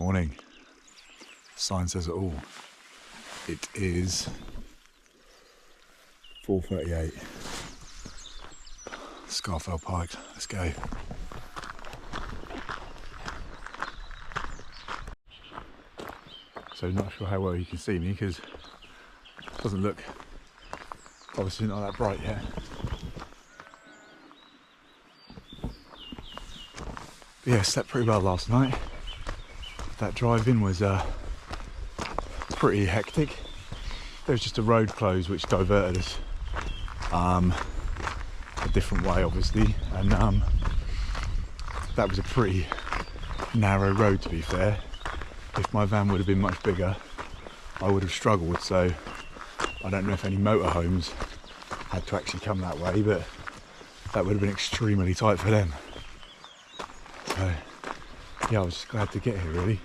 Morning. Sign says it all. It is 4:38. Scarfell Pike. Let's go. So not sure how well you can see me because it doesn't look obviously not that bright yet. But yeah, slept pretty well last night. That drive-in was pretty hectic. There was just a road closed which diverted us a different way obviously, and that was a pretty narrow road, to be fair. If my van would have been much bigger I would have struggled, so I don't know if any motorhomes had to actually come that way, but that would have been extremely tight for them. So yeah, I was just glad to get here really.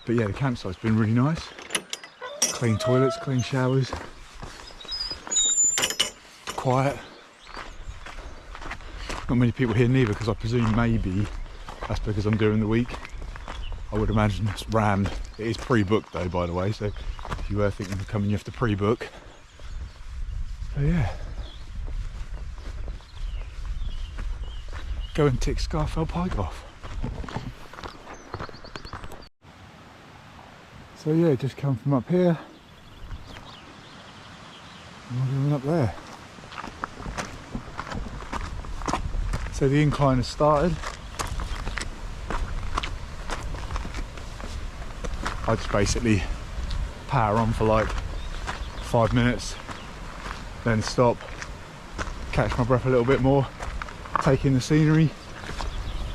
But yeah, the campsite's been really nice. Clean toilets, clean showers, quiet. Not many people here neither, because I presume maybe that's because I'm during the week. I would imagine it's rammed. It is pre-booked though, by the way, so if you were thinking of coming you have to pre-book. So yeah. Go and tick Scarfell Pike off. So yeah, just come from up here. And we're going up there. So the incline has started. I just basically power on for like 5 minutes, then stop, catch my breath a little bit more, take in the scenery,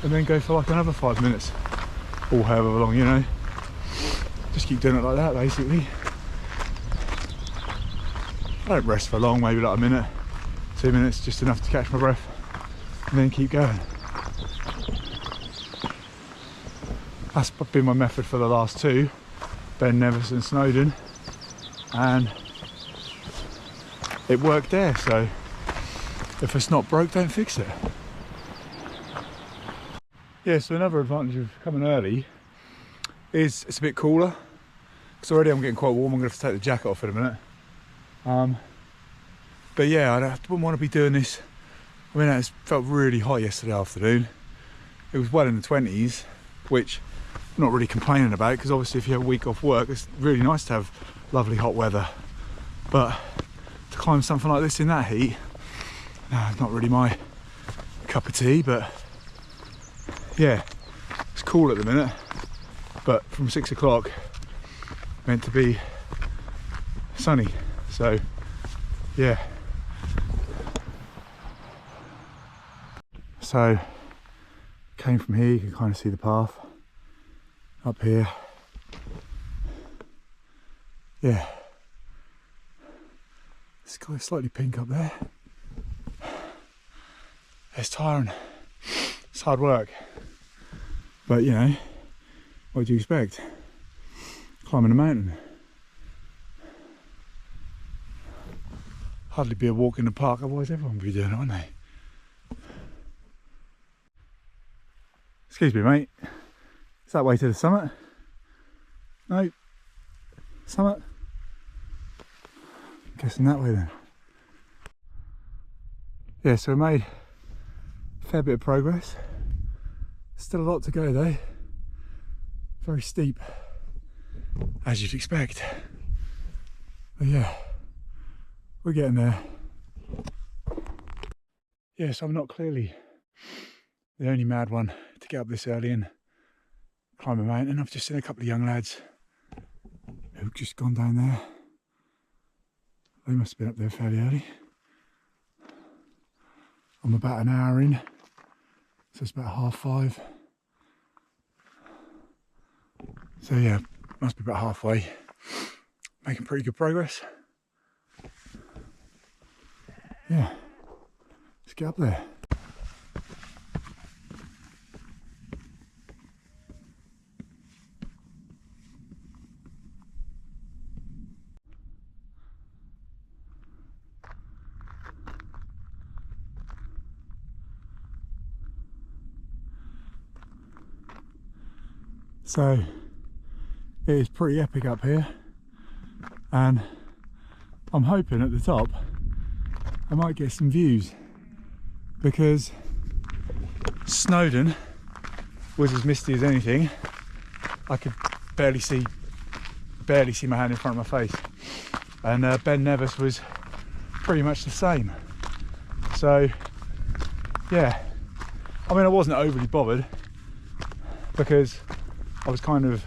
and then go for like another 5 minutes, or however long, you know. Just keep doing it like that basically. I don't rest for long, maybe like a minute, 2 minutes, just enough to catch my breath, and then keep going. That's been my method for the last two, Ben Nevis and Snowdon, and it worked there, so if it's not broke, don't fix it. Yeah, so another advantage of coming early is it's a bit cooler, because already I'm getting quite warm. I'm going to have to take the jacket off in a minute. But yeah, I wouldn't want to be doing this. I mean, it felt really hot yesterday afternoon. It was well in the 20s, which I'm not really complaining about, because obviously if you have a week off work, it's really nice to have lovely hot weather. But to climb something like this in that heat, not really my cup of tea. But yeah, it's cool at the minute. But from 6 o'clock, meant to be sunny. So yeah. So came from here, you can kind of see the path up here. Yeah, the sky's slightly pink up there. It's tiring, it's hard work, but you know, what do you expect? Climbing a mountain. Hardly be a walk in the park, otherwise everyone would be doing it, wouldn't they? Excuse me, mate. Is that way to the summit? No. Summit? I'm guessing that way then. Yeah, so we made a fair bit of progress. Still a lot to go though. Very steep, as you'd expect. But yeah, we're getting there. Yeah, so I'm not clearly the only mad one to get up this early and climb a mountain. I've just seen a couple of young lads who've just gone down there. They must have been up there fairly early. I'm about an hour in, so it's about 5:30. So yeah, must be about halfway. Making pretty good progress. Yeah, let's get up there. So It is pretty epic up here, and I'm hoping at the top I might get some views, because Snowdon was as misty as anything. I could barely see my hand in front of my face, and Ben Nevis was pretty much the same. So yeah, I mean, I wasn't overly bothered because I was kind of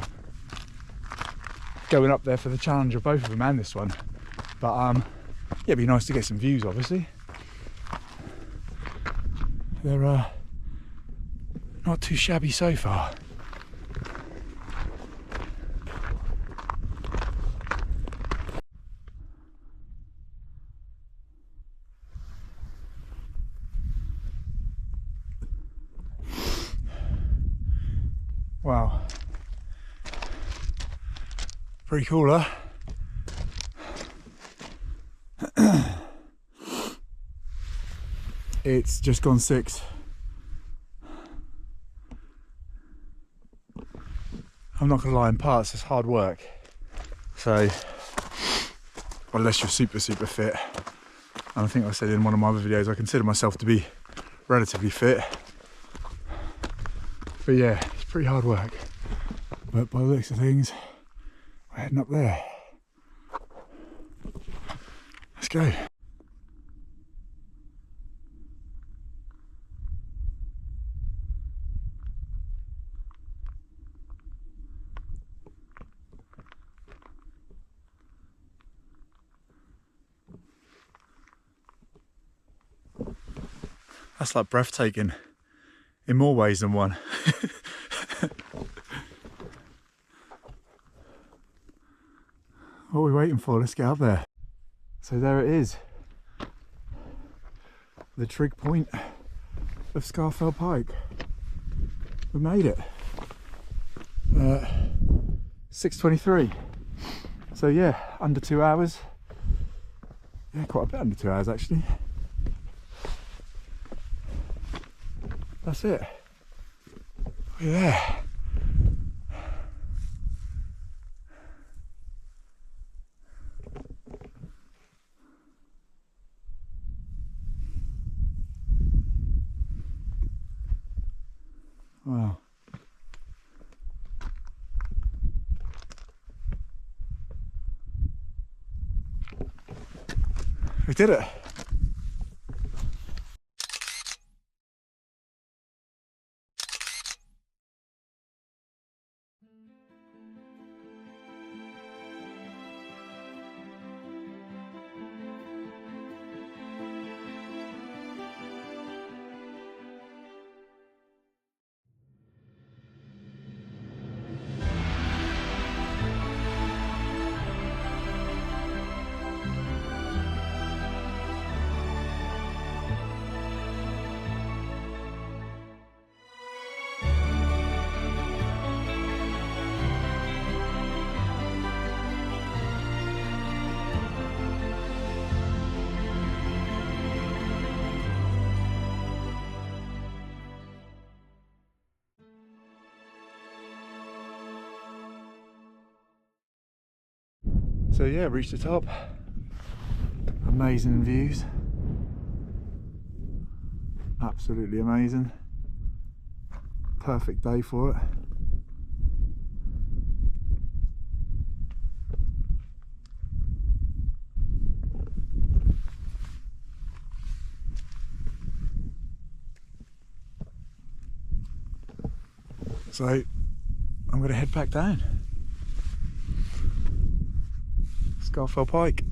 going up there for the challenge of both of them and this one, but yeah, it'd be nice to get some views. Obviously they're not too shabby so far. Wow, pretty cool, huh? It's just gone 6. I'm not gonna lie, in parts it's hard work. So unless you're super fit, and I think I said in one of my other videos I consider myself to be relatively fit, but yeah, it's pretty hard work. But by the looks of things, we're heading up there. Let's go. That's like breathtaking in more ways than one. What are we waiting for? Let's get up there. So there it is, the trig point of Scarfell Pike. We made it. 6:23. So yeah, under 2 hours. Yeah, quite a bit under 2 hours actually. That's it. Look at that. Wow. We did it. So yeah, reached the top. Amazing views. Absolutely amazing. Perfect day for it. So I'm going to head back down. Scarfell Pike.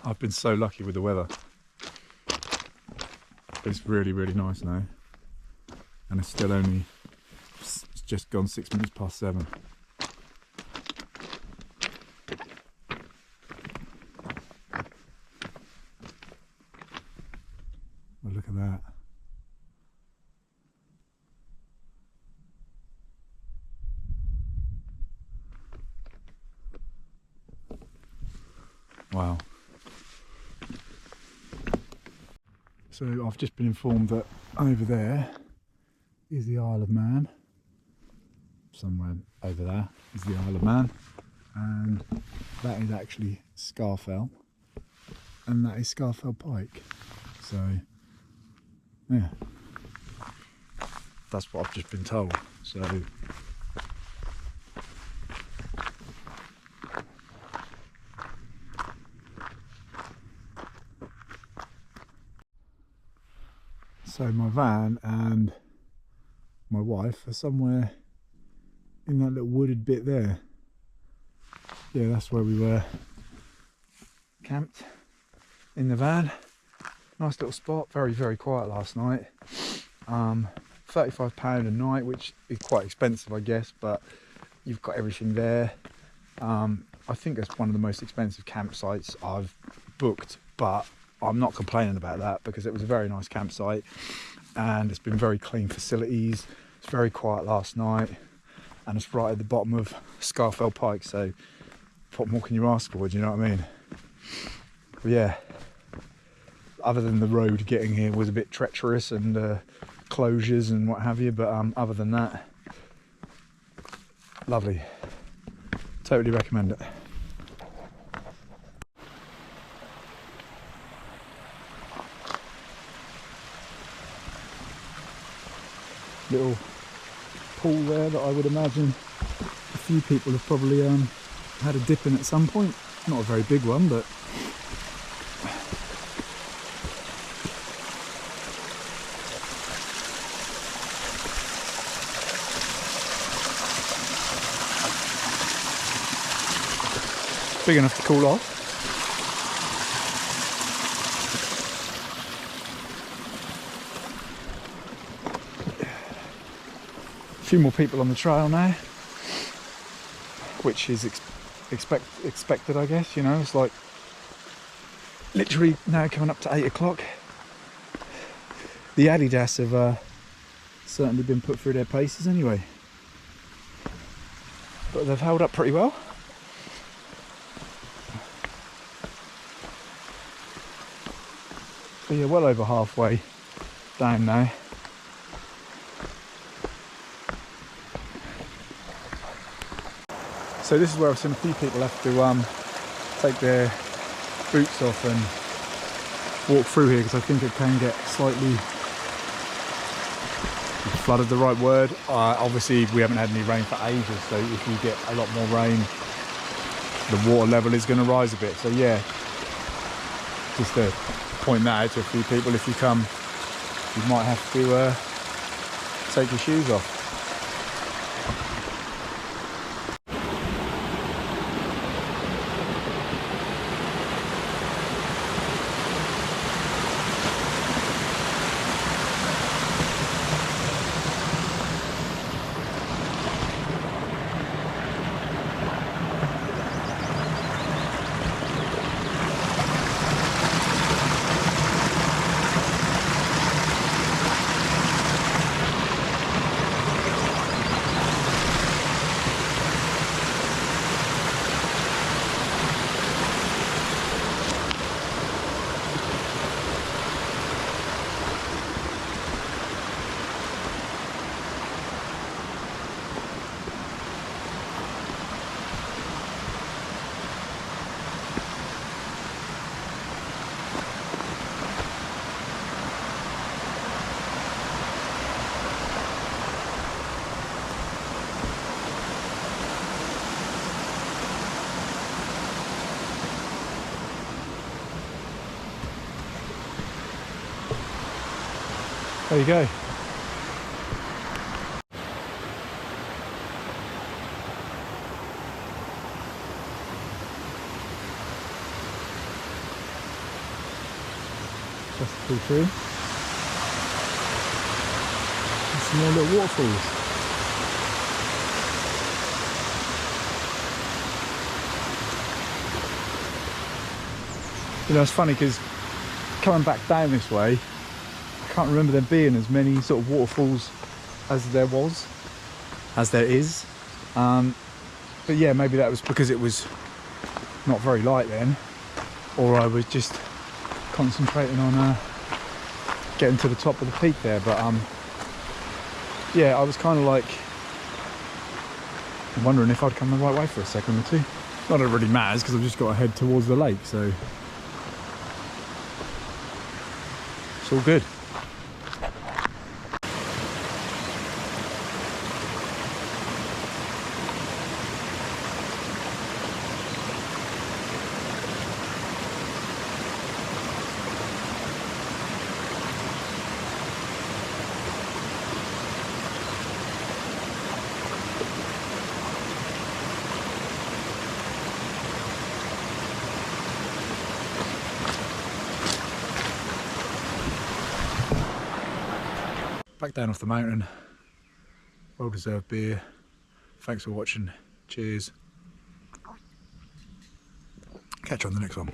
I've been so lucky with the weather. It's really nice now, and it's still only, it's just gone 6 minutes past 7. Well, look at that. Wow. So I've just been informed that over there is the Isle of Man. Somewhere over there is the Isle of Man, and that is actually Scarfell, and that is Scafell Pike. So yeah, that's what I've just been told. So my van and my wife are somewhere in that little wooded bit there. Yeah, that's where we were camped in the van. Nice little spot, very, very quiet last night. £35 a night, which is quite expensive, I guess, but you've got everything there. I think it's one of the most expensive campsites I've booked, but I'm not complaining about that because it was a very nice campsite and it's been very clean facilities. It's very quiet last night and it's right at the bottom of Scarfell Pike, so what more can you ask for, do you know what I mean? But yeah, other than the road getting here was a bit treacherous and closures and what have you, but other than that, lovely. Totally recommend it. Little pool there that I would imagine a few people have probably had a dip in at some point. Not a very big one, but big enough to cool off. A few more people on the trail now, which is expected, I guess. You know, it's like literally now coming up to 8 o'clock. The Adidas have certainly been put through their paces anyway, but they've held up pretty well. So yeah, well over halfway down now. So this is where I've seen a few people have to take their boots off and walk through here because I think it can get slightly flooded, the right word. Obviously we haven't had any rain for ages, so if you get a lot more rain the water level is going to rise a bit. So yeah, just to point that out to a few people, if you come you might have to take your shoes off. There you go. Just pull through. And some more little waterfalls. You know, it's funny because coming back down this way, I can't remember there being as many sort of waterfalls as there is. But yeah, maybe that was because it was not very light then, or I was just concentrating on getting to the top of the peak there, but yeah, I was kind of like wondering if I'd come the right way for a second or two. Not that it really matters because I've just got to head towards the lake, so it's all good. Back down off the mountain, well deserved beer. Thanks for watching, cheers. Catch you on the next one.